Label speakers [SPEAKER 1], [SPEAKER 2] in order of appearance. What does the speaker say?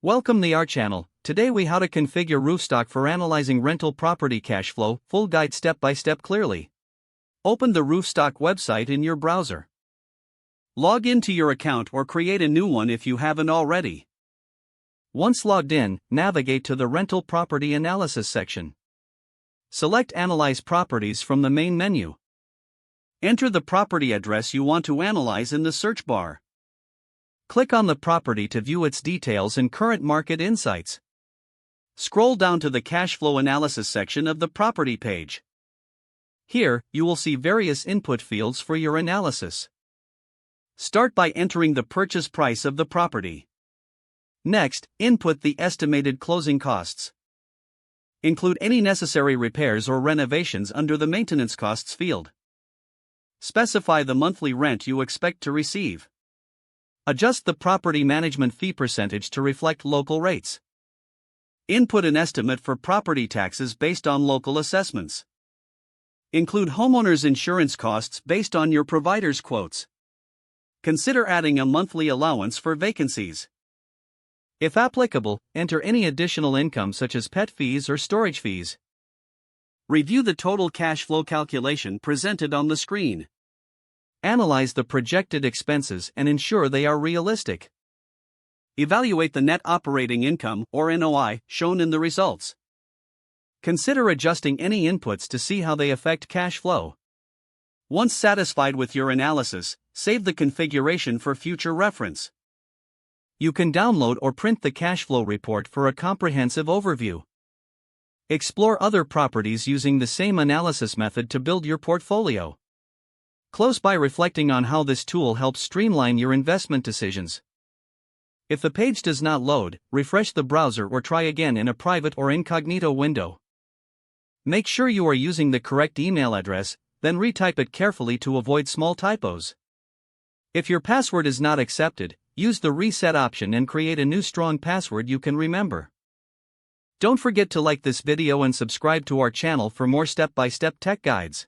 [SPEAKER 1] Welcome to our channel. Today we how to configure Roofstock for analyzing rental property cash flow, full guide step by step clearly. Open the Roofstock website in your browser. Log into your account or create a new one if you haven't already. Once logged in, navigate to the rental property analysis section. Select Analyze Properties from the main menu. Enter the property address you want to analyze in the search bar. Click on the property to view its details and current market insights. Scroll down to the cash flow analysis section of the property page. Here, you will see various input fields for your analysis. Start by entering the purchase price of the property. Next, input the estimated closing costs. Include any necessary repairs or renovations under the maintenance costs field. Specify the monthly rent you expect to receive. Adjust the property management fee percentage to reflect local rates. Input an estimate for property taxes based on local assessments. Include homeowners' insurance costs based on your provider's quotes. Consider adding a monthly allowance for vacancies. If applicable, enter any additional income such as pet fees or storage fees. Review the total cash flow calculation presented on the screen. Analyze the projected expenses and ensure they are realistic. Evaluate the net operating income or NOI shown in the results. Consider adjusting any inputs to see how they affect cash flow. Once satisfied with your analysis, save the configuration for future reference. You can download or print the cash flow report for a comprehensive overview. Explore other properties using the same analysis method to build your portfolio. Close by reflecting on how this tool helps streamline your investment decisions. If the page does not load, refresh the browser or try again in a private or incognito window. Make sure you are using the correct email address, then retype it carefully to avoid small typos. If your password is not accepted, use the reset option and create a new strong password you can remember. Don't forget to like this video and subscribe to our channel for more step-by-step tech guides.